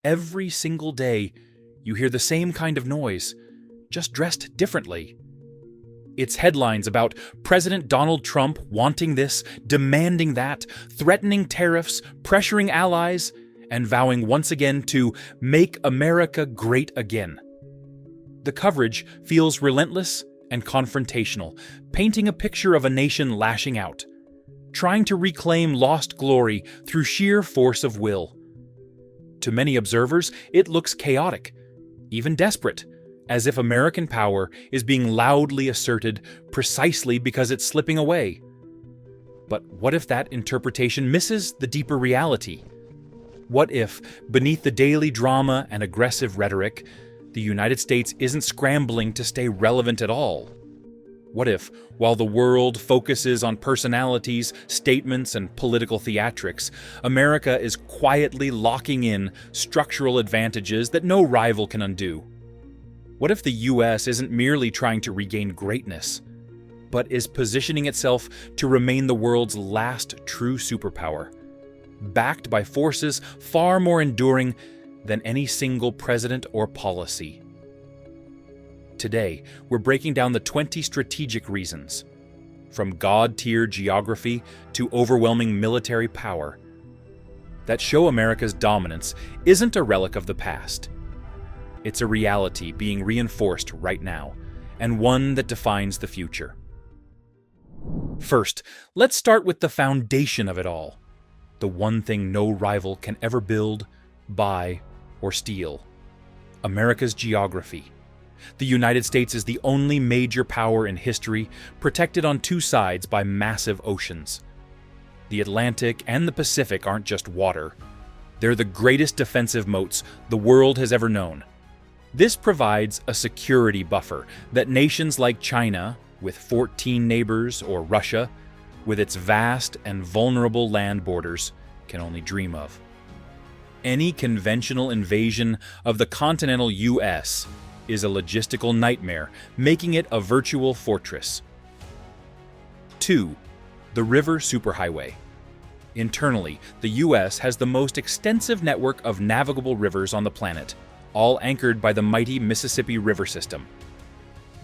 every single day, you hear the same kind of noise, just dressed differently. It's headlines about President Donald Trump wanting this, demanding that, threatening tariffs, pressuring allies, and vowing once again to make America great again. The coverage feels relentless and confrontational, painting a picture of a nation lashing out, trying to reclaim lost glory through sheer force of will. To many observers, it looks chaotic, even desperate, as if American power is being loudly asserted precisely because it's slipping away. But what if that interpretation misses the deeper reality? What if, beneath the daily drama and aggressive rhetoric, the United States isn't scrambling to stay relevant at all? What if, while the world focuses on personalities, statements, and political theatrics, America is quietly locking in structural advantages that no rival can undo? What if the US isn't merely trying to regain greatness, but is positioning itself to remain the world's last true superpower, backed by forces far more enduring than any single president or policy? Today, we're breaking down the 20 strategic reasons, from God-tier geography to overwhelming military power, that show America's dominance isn't a relic of the past. It's a reality being reinforced right now, and one that defines the future. First, let's start with the foundation of it all, the one thing no rival can ever build, buy, or steal: America's geography. The United States is the only major power in history protected on two sides by massive oceans. The Atlantic and the Pacific aren't just water. They're the greatest defensive moats the world has ever known. This provides a security buffer that nations like China, with 14 neighbors, or Russia, with its vast and vulnerable land borders, can only dream of. Any conventional invasion of the continental US is a logistical nightmare, making it a virtual fortress. 2. The River Superhighway. Internally, the US has the most extensive network of navigable rivers on the planet, all anchored by the mighty Mississippi River system.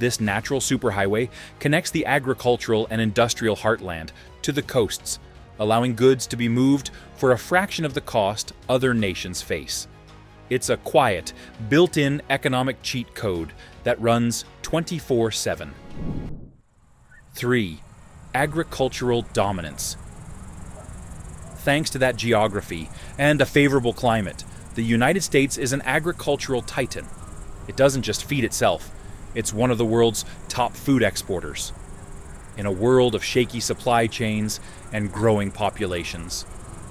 This natural superhighway connects the agricultural and industrial heartland to the coasts, allowing goods to be moved for a fraction of the cost other nations face. It's a quiet, built-in economic cheat code that runs 24/7. 3. Agricultural dominance. Thanks to that geography and a favorable climate, the United States is an agricultural titan. It doesn't just feed itself, it's one of the world's top food exporters. In a world of shaky supply chains and growing populations,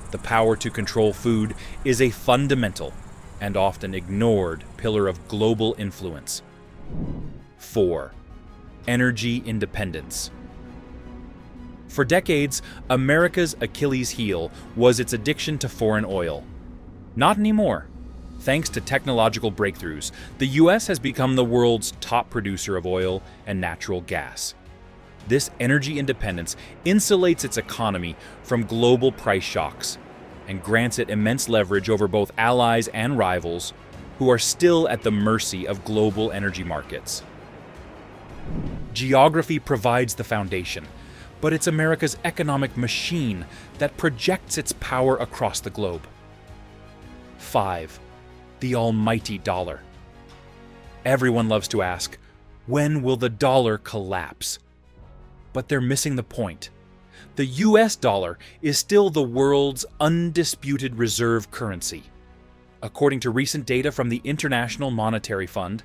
the power to control food is a fundamental and often ignored pillar of global influence. 4. Energy independence. For decades, America's Achilles heel was its addiction to foreign oil. Not anymore. Thanks to technological breakthroughs, the US has become the world's top producer of oil and natural gas. This energy independence insulates its economy from global price shocks and grants it immense leverage over both allies and rivals who are still at the mercy of global energy markets. Geography provides the foundation, but it's America's economic machine that projects its power across the globe. 5. The almighty dollar. Everyone loves to ask, when will the dollar collapse? But they're missing the point. The US dollar is still the world's undisputed reserve currency. According to recent data from the International Monetary Fund,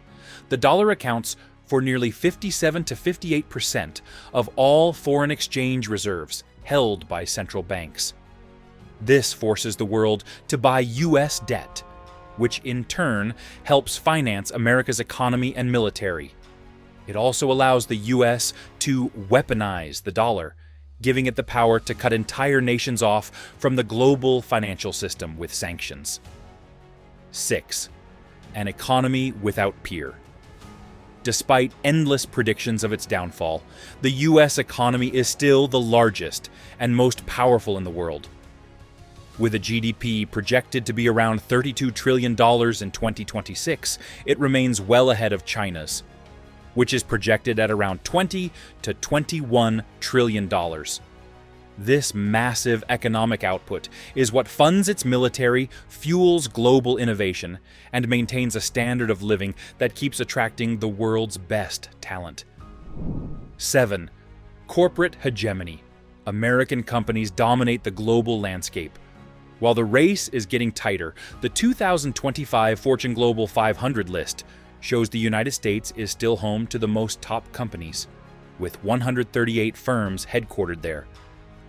the dollar accounts for nearly 57 to 58% of all foreign exchange reserves held by central banks. This forces the world to buy US debt, which in turn helps finance America's economy and military. It also allows the US to weaponize the dollar, giving it the power to cut entire nations off from the global financial system with sanctions. 6. An economy without peer. Despite endless predictions of its downfall, the US economy is still the largest and most powerful in the world. With a GDP projected to be around $32 trillion in 2026, it remains well ahead of China's, which is projected at around $20 to $21 trillion. This massive economic output is what funds its military, fuels global innovation, and maintains a standard of living that keeps attracting the world's best talent. 7. Corporate hegemony. American companies dominate the global landscape. While the race is getting tighter, the 2025 Fortune Global 500 list shows the United States is still home to the most top companies, with 138 firms headquartered there,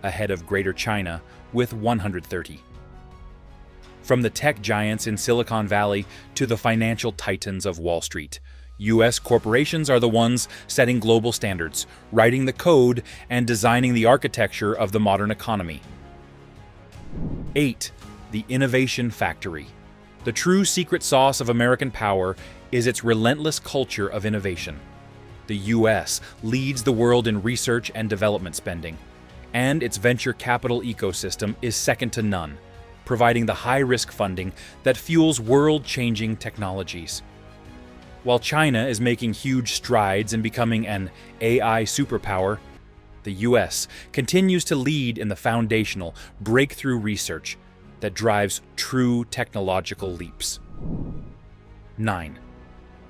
ahead of Greater China with 130. From the tech giants in Silicon Valley to the financial titans of Wall Street, U.S. corporations are the ones setting global standards, writing the code, and designing the architecture of the modern economy. 8. The Innovation Factory. The true secret sauce of American power is its relentless culture of innovation. The U.S. leads the world in research and development spending, and its venture capital ecosystem is second to none, providing the high-risk funding that fuels world-changing technologies. While China is making huge strides in becoming an AI superpower, the U.S. continues to lead in the foundational, breakthrough research that drives true technological leaps. 9.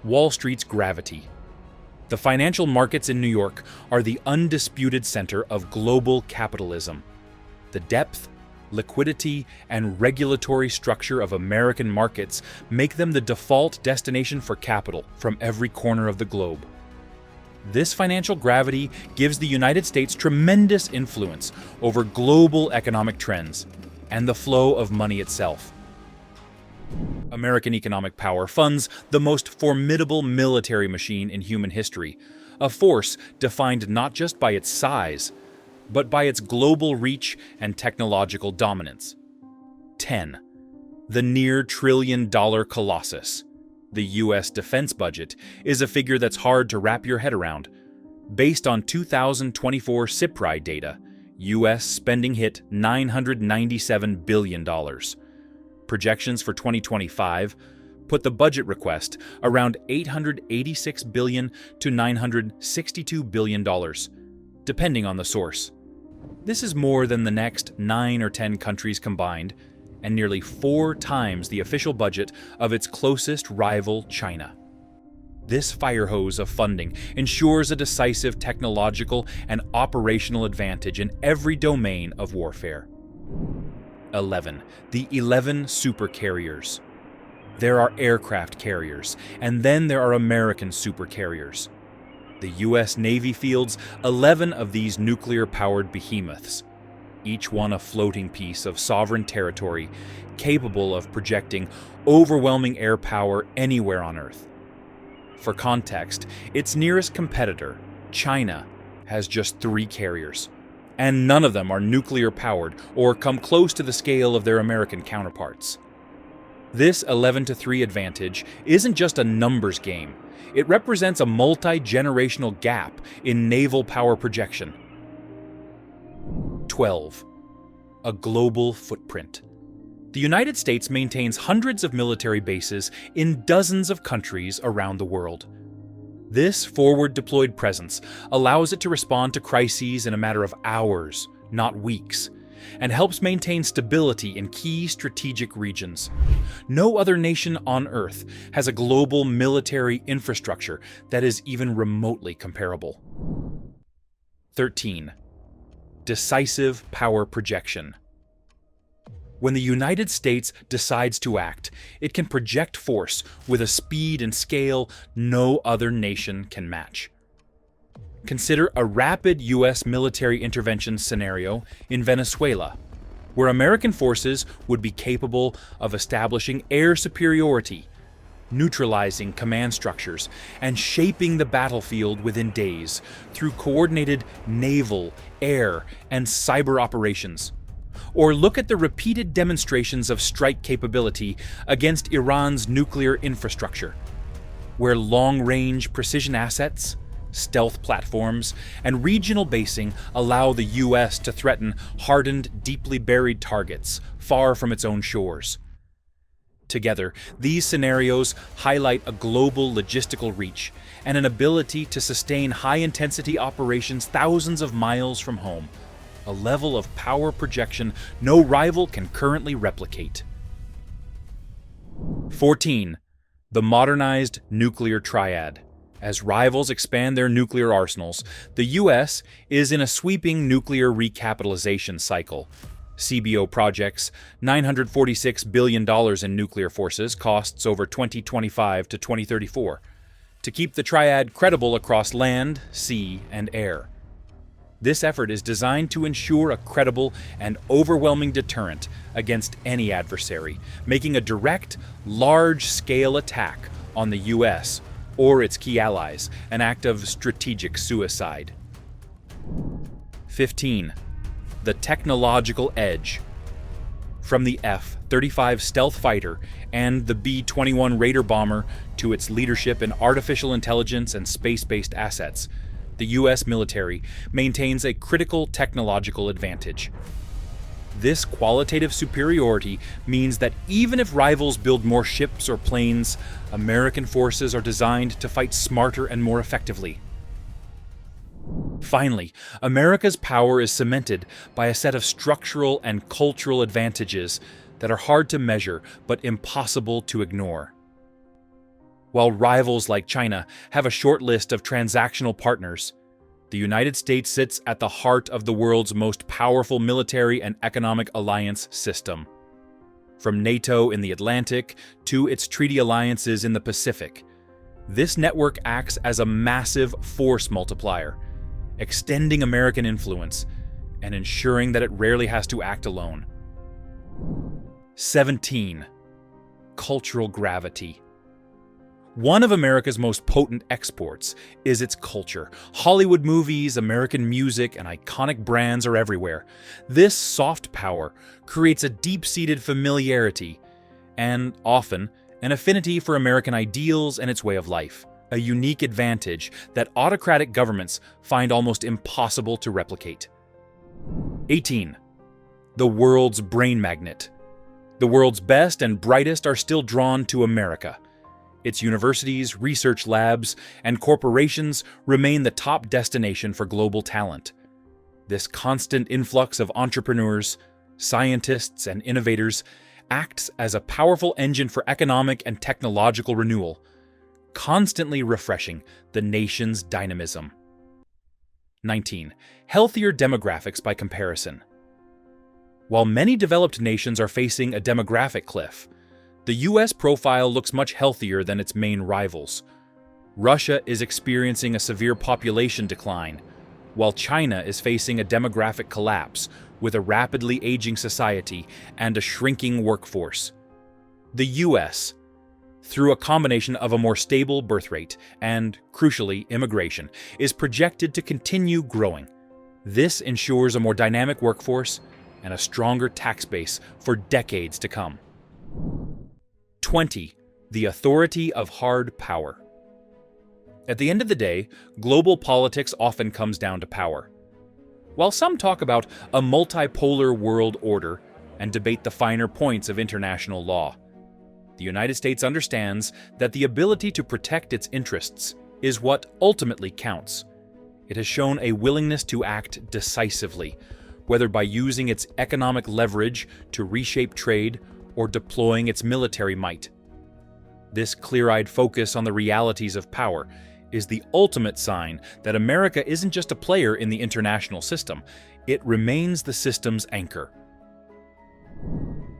Wall Street's gravity. The financial markets in New York are the undisputed center of global capitalism. The depth, liquidity, and regulatory structure of American markets make them the default destination for capital from every corner of the globe. This financial gravity gives the United States tremendous influence over global economic trends and the flow of money itself. American economic power funds the most formidable military machine in human history, a force defined not just by its size, but by its global reach and technological dominance. 10. The near trillion-dollar colossus. The U.S. defense budget is a figure that's hard to wrap your head around. Based on 2024 CIPRI data, U.S. spending hit $997 billion. Projections for 2025 put the budget request around $886 billion to $962 billion, depending on the source. This is more than the next 9 or 10 countries combined, and nearly 4 times the official budget of its closest rival, China. This fire hose of funding ensures a decisive technological and operational advantage in every domain of warfare. 11. The 11 supercarriers. There are aircraft carriers, and then there are American supercarriers. The U.S. Navy fields 11 of these nuclear-powered behemoths, each one a floating piece of sovereign territory capable of projecting overwhelming air power anywhere on Earth. For context, its nearest competitor, China, has just 3 carriers, and none of them are nuclear-powered or come close to the scale of their American counterparts. This 11-3 advantage isn't just a numbers game. It represents a multi-generational gap in naval power projection. 12. A global footprint. The United States maintains hundreds of military bases in dozens of countries around the world. This forward-deployed presence allows it to respond to crises in a matter of hours, not weeks, and helps maintain stability in key strategic regions. No other nation on Earth has a global military infrastructure that is even remotely comparable. 13. Decisive power projection. When the United States decides to act, it can project force with a speed and scale no other nation can match. Consider a rapid U.S. military intervention scenario in Venezuela, where American forces would be capable of establishing air superiority, neutralizing command structures, and shaping the battlefield within days through coordinated naval, air, and cyber operations. Or look at the repeated demonstrations of strike capability against Iran's nuclear infrastructure, where long-range precision assets, Stealth platforms and regional basing allow the US to threaten hardened, deeply buried targets far from its own shores. Together, these scenarios highlight a global logistical reach and an ability to sustain high-intensity operations thousands of miles from home, a level of power projection no rival can currently replicate. 14. The modernized nuclear triad. As rivals expand their nuclear arsenals, the U.S. is in a sweeping nuclear recapitalization cycle. CBO projects $946 billion in nuclear forces costs over 2025 to 2034 to keep the triad credible across land, sea, and air. This effort is designed to ensure a credible and overwhelming deterrent against any adversary, making a direct, large-scale attack on the U.S. or its key allies an act of strategic suicide. 15. The technological edge. From the F-35 stealth fighter and the B-21 Raider bomber to its leadership in artificial intelligence and space-based assets, the U.S. military maintains a critical technological advantage. This qualitative superiority means that even if rivals build more ships or planes, American forces are designed to fight smarter and more effectively. Finally, America's power is cemented by a set of structural and cultural advantages that are hard to measure but impossible to ignore. While rivals like China have a short list of transactional partners, the United States sits at the heart of the world's most powerful military and economic alliance system. From NATO in the Atlantic to its treaty alliances in the Pacific, this network acts as a massive force multiplier, extending American influence and ensuring that it rarely has to act alone. 17. Cultural gravity. One of America's most potent exports is its culture. Hollywood movies, American music, and iconic brands are everywhere. This soft power creates a deep-seated familiarity and, often, an affinity for American ideals and its way of life, a unique advantage that autocratic governments find almost impossible to replicate. 18. The world's brain magnet. The world's best and brightest are still drawn to America. Its universities, research labs, and corporations remain the top destination for global talent. This constant influx of entrepreneurs, scientists, and innovators acts as a powerful engine for economic and technological renewal, constantly refreshing the nation's dynamism. 19. Healthier demographics by comparison. While many developed nations are facing a demographic cliff, the U.S. profile looks much healthier than its main rivals. Russia is experiencing a severe population decline, while China is facing a demographic collapse with a rapidly aging society and a shrinking workforce. The U.S., through a combination of a more stable birth rate and, crucially, immigration, is projected to continue growing. This ensures a more dynamic workforce and a stronger tax base for decades to come. 20. The authority of hard power. At the end of the day, global politics often comes down to power. While some talk about a multipolar world order and debate the finer points of international law, the United States understands that the ability to protect its interests is what ultimately counts. It has shown a willingness to act decisively, whether by using its economic leverage to reshape trade or deploying its military might. This clear-eyed focus on the realities of power is the ultimate sign that America isn't just a player in the international system, it remains the system's anchor.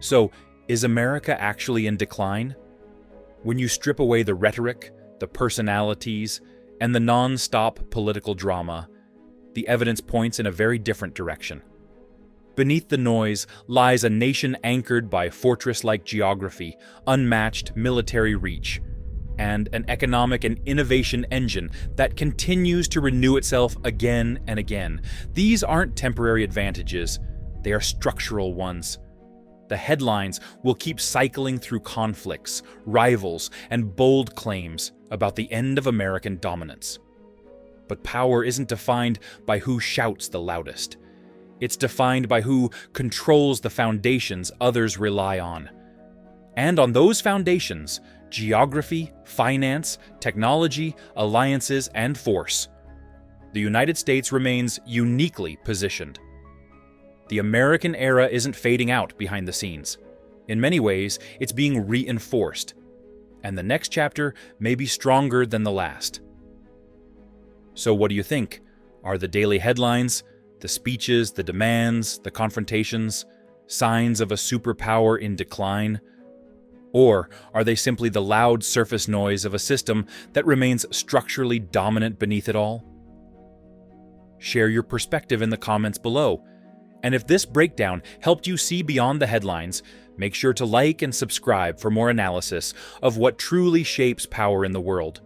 So, is America actually in decline? When you strip away the rhetoric, the personalities, and the non-stop political drama, the evidence points in a very different direction. Beneath the noise lies a nation anchored by fortress-like geography, unmatched military reach, and an economic and innovation engine that continues to renew itself again and again. These aren't temporary advantages, they are structural ones. The headlines will keep cycling through conflicts, rivals, and bold claims about the end of American dominance. But power isn't defined by who shouts the loudest. It's defined by who controls the foundations others rely on. And on those foundations, geography, finance, technology, alliances, and force, the United States remains uniquely positioned. The American era isn't fading out behind the scenes. In many ways, it's being reinforced, and the next chapter may be stronger than the last. So what do you think? Are the daily headlines, the speeches, the demands, the confrontations, signs of a superpower in decline? Or are they simply the loud surface noise of a system that remains structurally dominant beneath it all? Share your perspective in the comments below. And if this breakdown helped you see beyond the headlines, make sure to like and subscribe for more analysis of what truly shapes power in the world.